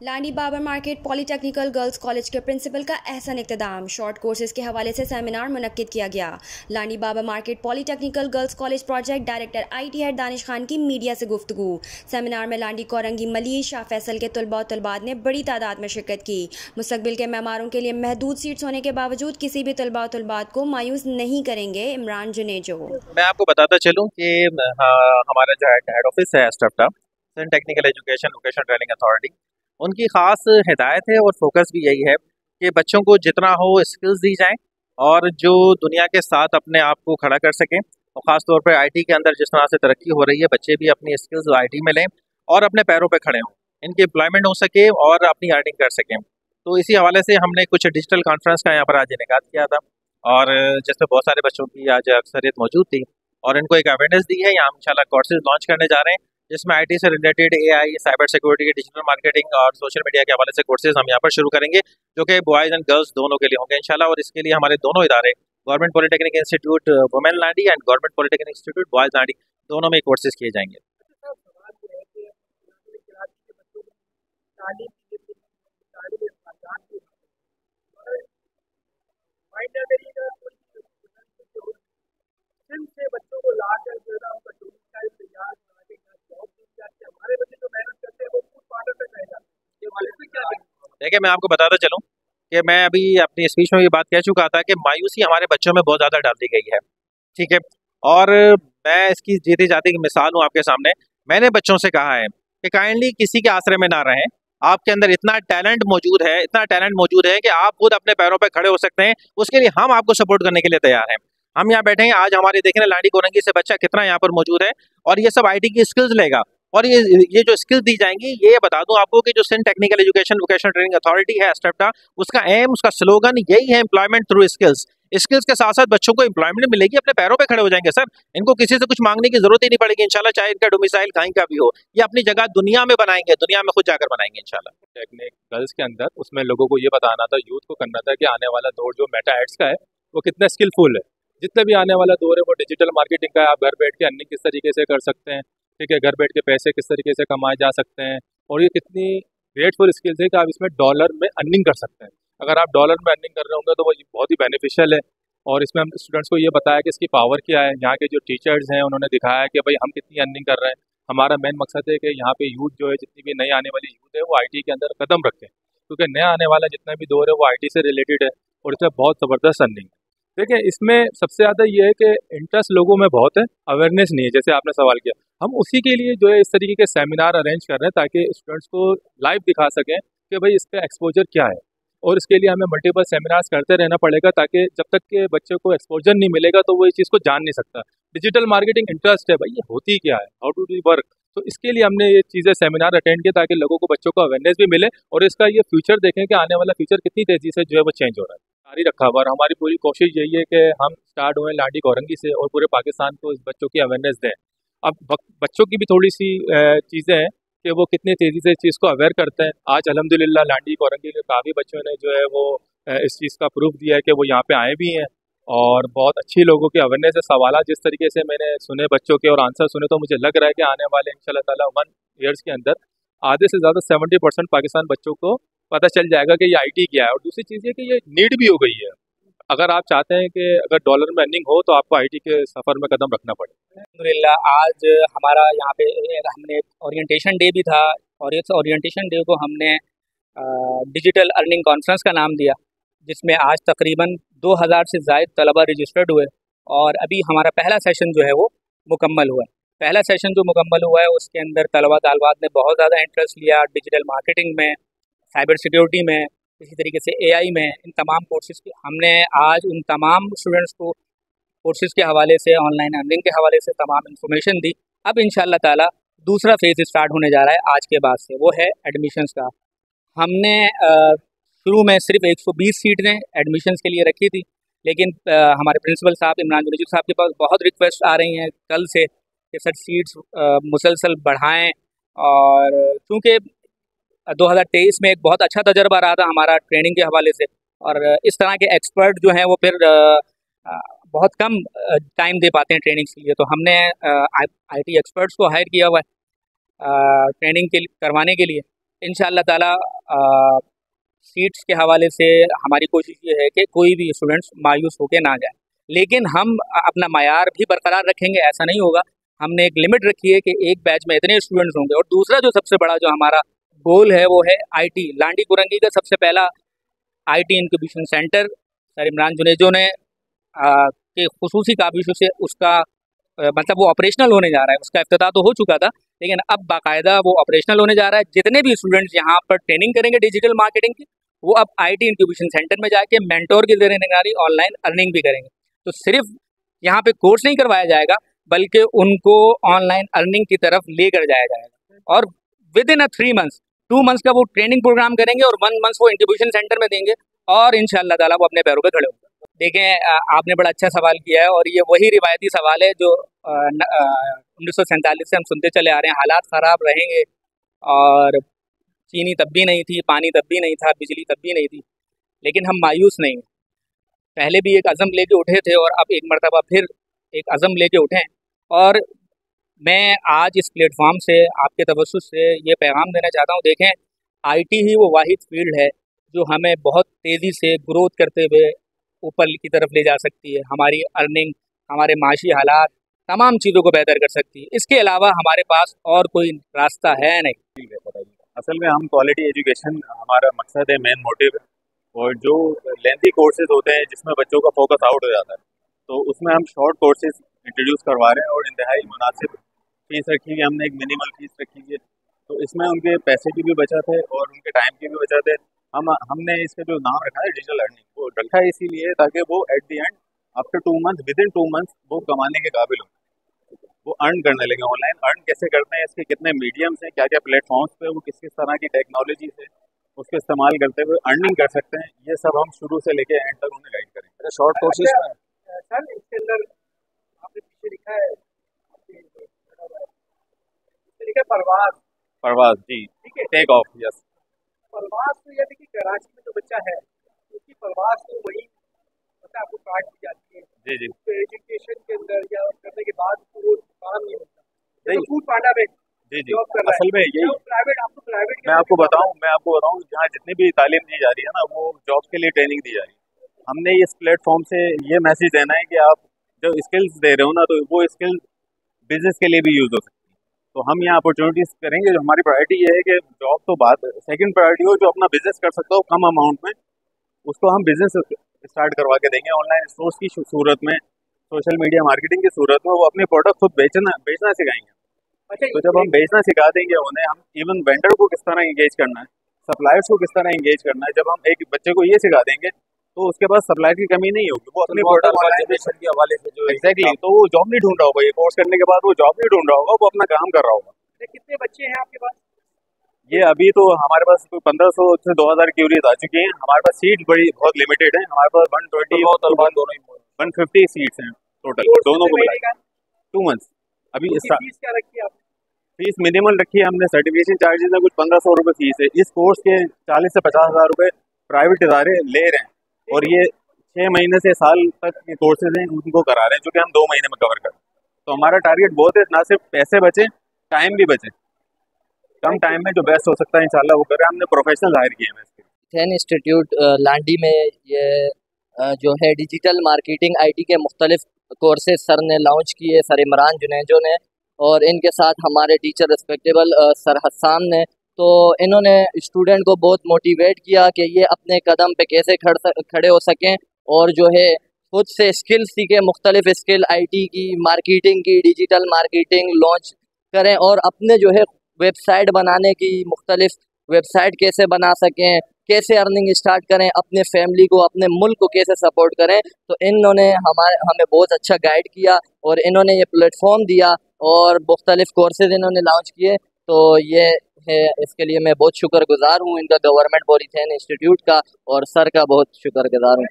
लांडी Babar market polytechnical girls college के principal का एहसन इक़्तिदाम। शॉर्ट कोर्सेज के हवाले से सेमिनार मुनक्किद किया गया। Landi Babar market polytechnical girls college project director IT head Danish Khan की मीडिया से गुफ्तगू। सेमिनार में लांडी कोरंगी मलिक शाह फैसल के तलबा और तलबात ने बड़ी तादाद में शिरकत की। मुस्तकबिल के मेहमारों के लिए महदूद सीट्स होने के बावजूद किसी भी तलबा और तलबात को मायूस नहीं करेंगे इमरान जुनेजो। मैं आपको बताता चलूँ कि हमारा जो हेड ऑफिस है स्टफ्टा technical education vocational training authority, उनकी ख़ास हिदायत है और फोकस भी यही है कि बच्चों को जितना हो स्किल्स दी जाएं और जो दुनिया के साथ अपने आप को खड़ा कर सकें। और ख़ास तौर पे IT के अंदर जिस तरह से तरक्की हो रही है, बच्चे भी अपनी स्किल्स IT में लें और अपने पैरों पे खड़े हों, इनकी एम्प्लॉयमेंट हो सके और अपनी अर्निंग कर सकें। तो इसी हवाले से हमने कुछ डिजिटल कॉन्फ्रेंस का यहाँ पर आज इनेकाद किया था और जिसमें बहुत सारे बच्चों की आज अक्सरियत मौजूद थी और इनको एक अवेयरनेस दी है। यहाँ इंशाल्लाह कोर्सेज लॉन्च करने जा रहे हैं जिसमें IT से related AI, cyber security, digital marketing और सोशल मीडिया के हवाले से कोर्सेज हम यहाँ पर शुरू करेंगे, जो कि बॉयज़ एंड गर्ल्स दोनों के लिए होंगे इंशाल्लाह। और इसके लिए हमारे दोनों इदारे government polytechnic institute women Landi and government polytechnic institute boys Landi, दोनों में कोर्सेज किए जाएंगे। देखिए, मैं आपको बताता चलूँ कि मैं अभी अपनी स्पीच में ये बात कह चुका था कि मायूसी हमारे बच्चों में बहुत ज़्यादा डाल दी गई है, ठीक है। और मैं इसकी जीती जाती की मिसाल हूँ आपके सामने। मैंने बच्चों से कहा है कि काइंडली किसी के आसरे में ना रहें। आपके अंदर इतना टैलेंट मौजूद है कि आप खुद अपने पैरों पर खड़े हो सकते हैं। उसके लिए हम आपको सपोर्ट करने के लिए तैयार हैं। हम यहाँ बैठे हैं, आज हमारे देखने लांडी कोरंगी से बच्चा कितना यहाँ पर मौजूद है और ये सब IT की स्किल्स लेगा। और ये जो स्किल्स दी जाएंगी, ये बता दूं आपको कि जो Sindh technical education vocational training authority है स्टेप्टा, उसका एम, उसका स्लोगन यही है, एम्प्लॉयमेंट थ्रू स्किल्स। स्किल्स के साथ साथ बच्चों को एम्प्लॉयमेंट मिलेगी, अपने पैरों पे खड़े हो जाएंगे सर। इनको किसी से कुछ मांगने की जरूरत ही नहीं पड़ेगी इंशाल्लाह, चाहे इनका डोमिसाइल कहीं का भी हो। ये अपनी जगह दुनिया में बनाएंगे, दुनिया में खुद जाकर बनाएंगे इंशाल्लाह। टेक्निक गर्ल्स के अंदर उसमें लोगों को ये बताना था, यूथ को करना था कि आने वाला दौर जो मेटा एड्स का है वो कितना स्किलफुल है। जितने भी आने वाला दौर है वो डिजिटल मार्केटिंग का है। आप घर बैठ के अर्निंग किस तरीके से कर सकते हैं, ठीक है, घर बैठ के पैसे किस तरीके से कमाए जा सकते हैं। और ये कितनी ग्रेटफुल स्किल्स है कि आप इसमें डॉलर में अर्निंग कर सकते हैं। अगर आप डॉलर में अर्निंग कर रहे होंगे तो वो बहुत ही बेनिफिशियल है। और इसमें हम स्टूडेंट्स को ये बताया कि इसकी पावर क्या है। यहाँ के जो टीचर्स हैं उन्होंने दिखाया कि भाई हम कितनी अर्निंग कर रहे हैं। हमारा मेन मकसद है कि यहाँ पे यूथ जो है, जितनी भी नई आने वाली यूथ है, वो IT के अंदर कदम रखें, क्योंकि नया आने वाला जितना भी दौर है वो IT से रिलेटेड है और इसमें बहुत ज़बरदस्त अर्निंग है। देखिए, इसमें सबसे ज़्यादा ये है कि इंटरेस्ट लोगों में बहुत है, अवेयरनेस नहीं है। जैसे आपने सवाल किया, हम उसी के लिए जो है इस तरीके के सेमिनार अरेंज कर रहे हैं ताकि स्टूडेंट्स को लाइव दिखा सकें कि भाई इसका एक्सपोजर क्या है। और इसके लिए हमें मल्टीपल सेमिनार्स करते रहना पड़ेगा, ताकि जब तक के बच्चे को एक्सपोजर नहीं मिलेगा तो वो इस चीज़ को जान नहीं सकता। डिजिटल मार्केटिंग इंटरेस्ट है, भाई ये होती क्या है, हाउ टू डू वर्क। तो इसके लिए हमने ये चीज़ें सेमिनार अटेंड किए ताकि लोगों को, बच्चों को अवेयरनेस भी मिले और इसका ये फ्यूचर देखें कि आने वाला फ्यूचर कितनी तेज़ी से जो है वो चेंज हो रहा है। जारी रखा हुआ और हमारी पूरी कोशिश यही है कि हम स्टार्ट हुए लांडी कोरंगी से और पूरे पाकिस्तान को इस बच्चों की अवेयरनेस दें। अब बच्चों की भी थोड़ी सी चीज़ें हैं कि वो कितनी तेज़ी से इस चीज़ को अवेयर करते हैं। आज अल्हम्दुलिल्लाह लांडी कोरंगी के काफ़ी बच्चों ने जो है वो इस चीज़ का प्रूफ दिया है कि वो यहाँ पे आए भी हैं और बहुत अच्छी लोगों की अवेयरनेस है। सवाल जिस तरीके से मैंने सुने बच्चों के और आंसर सुने, तो मुझे लग रहा है कि आने वाले इंशाल्लाह ताला 1 ईयर्स के अंदर आधे से ज़्यादा 70% पाकिस्तान बच्चों को पता चल जाएगा कि ये IT क्या है। और दूसरी चीज़ ये कि ये नीड भी हो गई है। अगर आप चाहते हैं कि अगर डॉलर में अर्निंग हो तो आपको IT के सफ़र में कदम रखना पड़ेगा। अल्हम्दुलिल्लाह, आज हमारा यहाँ पे हमने ओरिएंटेशन डे भी था और इस ओरिएंटेशन डे को हमने डिजिटल अर्निंग कॉन्फ्रेंस का नाम दिया, जिसमें आज तकरीबन 2000 से ज़ायद तलबा रजिस्टर्ड हुए और अभी हमारा पहला सेशन जो है वो मुकम्मल हुआ है। पहला सेशन जो मुकम्मल हुआ है उसके अंदर तलबा तालबात ने बहुत ज़्यादा इंटरेस्ट लिया डिजिटल मार्केटिंग में, साइबर सिक्योरिटी में, इसी तरीके से AI में। इन तमाम कोर्सेज़ की हमने आज उन तमाम स्टूडेंट्स को कोर्सेज़ के हवाले से, ऑनलाइन अर्निंग के हवाले से तमाम इन्फॉर्मेशन दी। अब इंशाल्लाह ताला दूसरा फेज़ स्टार्ट होने जा रहा है आज के बाद से, वो है एडमिशन्स का। हमने शुरू में सिर्फ 120 सीटें एडमिशन्स के लिए रखी थी, लेकिन हमारे प्रिंसिपल साहब इमरान जुनेजो साहब के पास बहुत रिक्वेस्ट आ रही हैं कल से कि सर सीट्स मुसलसल बढ़ाएं। और चूँकि 2023 में एक बहुत अच्छा तजर्बा रहा था हमारा ट्रेनिंग के हवाले से, और इस तरह के एक्सपर्ट जो हैं वो फिर बहुत कम टाइम दे पाते हैं ट्रेनिंग्स के लिए, तो हमने IT एक्सपर्ट्स को हायर किया हुआ है ट्रेनिंग के करवाने के लिए। इंशाअल्लाह ताला सीट्स के हवाले से हमारी कोशिश ये है कि कोई भी स्टूडेंट्स मायूस होकर ना जाए, लेकिन हम अपना मायार भी बरकरार रखेंगे, ऐसा नहीं होगा। हमने एक लिमिट रखी है कि एक बैच में इतने स्टूडेंट्स होंगे। और दूसरा जो सबसे बड़ा जो हमारा गोल है वो है आईटी। लांडी कुरंगी का सबसे पहला IT incubation centre sir Imran Junejo ने के खुसूसी काबिशों से उसका मतलब वो ऑपरेशनल होने जा रहा है। उसका इफ्तिताह तो हो चुका था, लेकिन अब बाकायदा वो ऑपरेशनल होने जा रहा है। जितने भी स्टूडेंट्स यहाँ पर ट्रेनिंग करेंगे डिजिटल मार्केटिंग की, वो अब आईटी इंक्यूबेशन सेंटर में जाके मेंटोर की ज़रिए निगरानी ऑनलाइन अर्निंग भी करेंगे। तो सिर्फ यहाँ पे कोर्स नहीं करवाया जाएगा, बल्कि उनको ऑनलाइन अर्निंग की तरफ लेकर जाया जाएगा। और विद इन 3 मंथ्स 2 मंथ्स का वो ट्रेनिंग प्रोग्राम करेंगे और 1 मंथ वो इंक्यूबेशन सेंटर में देंगे और इंशाअल्लाह ताला वो अपने पैरों पे खड़े होंगे। देखें, आपने बड़ा अच्छा सवाल किया है और ये वही रिवायती सवाल है जो 1947 से हम सुनते चले आ रहे हैं। हालात ख़राब रहेंगे और चीनी तब भी नहीं थी, पानी तब भी नहीं था, बिजली तब भी नहीं थी, लेकिन हम मायूस नहीं। पहले भी एक अज़म लेके उठे थे और अब एक मरतबा फिर एक अज़म लेके उठें। और मैं आज इस प्लेटफॉर्म से आपके तवज्जुह से ये पैगाम देना चाहता हूँ, देखें आईटी ही वो वाहिद फील्ड है जो हमें बहुत तेज़ी से ग्रोथ करते हुए ऊपर की तरफ ले जा सकती है। हमारी अर्निंग, हमारे माशी हालात, तमाम चीज़ों को बेहतर कर सकती है। इसके अलावा हमारे पास और कोई रास्ता है नहीं। ठीक है, बताइए। असल में हम क्वालिटी एजुकेशन हमारा मकसद है, मेन मोटिव। और जो लेंथी कोर्सेज होते हैं जिसमें बच्चों का फोकस आउट हो जाता है, तो उसमें हम शॉर्ट कोर्सेज इंट्रोड्यूस करवा रहे हैं और इंतहाई मुनासिब फीस रखी हुई है। हमने एक मिनिमल फीस रखी हुई है, तो इसमें उनके पैसे की भी बचत है और उनके टाइम की भी बचत है। हमने इसका जो नाम रखा है डिजिटल अर्निंग, वो रखा है इसीलिए ताकि वो at the end after 2 month, with in 2 month वो कमाने के काबिल हों, वो अर्न करने लगे। ऑनलाइन अर्न कैसे करते हैं, इसके कितने मीडियम्स हैं, क्या क्या प्लेटफॉर्म्स पे वो किस किस तरह की टेक्नोलॉजी से उसको इस्तेमाल करते हुए अर्निंग कर सकते हैं, ये सब हम शुरू से लेके एंड तक उन्हें गाइड करेंगे। शॉर्ट कोर्सेज में सर इसके अंदर आपने पीछे लिखा है, लिखा है परवाज जी, ठीक है, टेक ऑफ, यस। परवाज तो ये देखिए कराची में जो बच्चा है उसकी परवाज तो वही मतलब आपको कार्ड दी जाती है जी जी तो एजुकेशन के अंदर या करने के बाद वो काम नहीं होता। नहीं। तो फूड पांडा में जी जी, जॉब कर रहा असल में है, यही प्राइवेट आपको प्राइवेट मैं आपको बताऊं जहाँ जितनी भी तालीम दी जा रही है ना, वो जॉब के लिए ट्रेनिंग दी जा रही है। हमने इस प्लेटफॉर्म से ये मैसेज देना है कि आप जो स्किल्स दे रहे हो ना, तो वो स्किल्स बिजनेस के लिए भी यूज़ हो सकती है। तो हम यहाँ अपॉर्चुनिटीज़ करेंगे। जो हमारी प्रायोरिटी ये है कि जॉब तो बात, सेकंड प्रायोरिटी हो जो अपना बिजनेस कर सकता हो कम अमाउंट में, उसको हम बिजनेस स्टार्ट करवा के देंगे। ऑनलाइन स्टोर्स की सूरत में, सोशल मीडिया मार्केटिंग की सूरत में वो अपने प्रोडक्ट खुद बेचना सिखाएंगे। अच्छा, तो जब हम बेचना सिखा देंगे उन्हें, हम इवन वेंडर को किस तरह एंगेज करना है, सप्लायर्स को किस तरह एंगेज करना है, जब हम एक बच्चे को ये सिखा देंगे तो उसके पास सप्लायर की कमी नहीं होगी। वो अपने प्रोडक्ट जनरेशन के हवाले से जो एग्जैक्टली, तो वो जॉब नहीं ढूंढ रहा होगा। ये कोर्स करने के बाद वो जॉब नहीं ढूंढ रहा होगा, वो अपना काम कर रहा होगा। कितने बच्चे हैं आपके पास? ये अभी तो हमारे पास कोई 1500 से 2000 क्यूरीज आ चुकी हैं। हमारे पास सीट बहुत लिमिटेड है। हमारे पास 150 सीट्स हैं टोटल, दोनों को मिला 2 मंथ्स। अभी फीस क्या रखी है आपने? फीस मिनिमल रखी है हमने। सर्टिफिकेशन चार्जेस है कुछ 1500 रुपये फीस है। इस कोर्स के 40 से 50 हज़ार रुपये प्राइवेट इदारे ले रहे हैं और ये 6 महीने से साल तक के कोर्सेज हैं उनको करा रहे हैं, जो कि हम 2 महीने में कवर करें। तो हमारा टारगेट बहुत है, ना सिर्फ पैसे बचे, टाइम भी बचे। कम टाइम में जो बेस्ट हो सकता है इंशाल्लाह वो करें। हमने प्रोफेशनल हायर किए हैं इसके। थेन इंस्टीट्यूट लांडी में ये जो है डिजिटल मार्केटिंग आईटी के मुख्तलिफ कोर्सेज सर ने लॉन्च किए, सर इमरान जुनेजो ने, और इनके साथ हमारे टीचर रिस्पेक्टेबल सर हसान ने। तो इन्होंने स्टूडेंट को बहुत मोटिवेट किया कि ये अपने कदम पे कैसे खड़े हो सकें और जो है खुद से स्किल सीखें, मुख्तलिफ स्किल आईटी की, मार्केटिंग की, डिजिटल मार्केटिंग लॉन्च करें और अपने जो है वेबसाइट बनाने की, मुख्तलिफ वेबसाइट कैसे बना सकें, कैसे अर्निंग स्टार्ट करें, अपने फैमिली को, अपने मुल्क को कैसे सपोर्ट करें। तो इन्होंने हमें बहुत अच्छा गाइड किया और इन्होंने ये प्लेटफॉर्म दिया और मुख्तलिफ कोर्सेज इन्होंने लॉन्च किए। तो ये है, इसके लिए मैं बहुत शुक्रगुजार हूँ इनका, गवर्नमेंट पॉलीटेक्निक इंस्टीट्यूट का, और सर का बहुत शुक्रगुजार हूँ।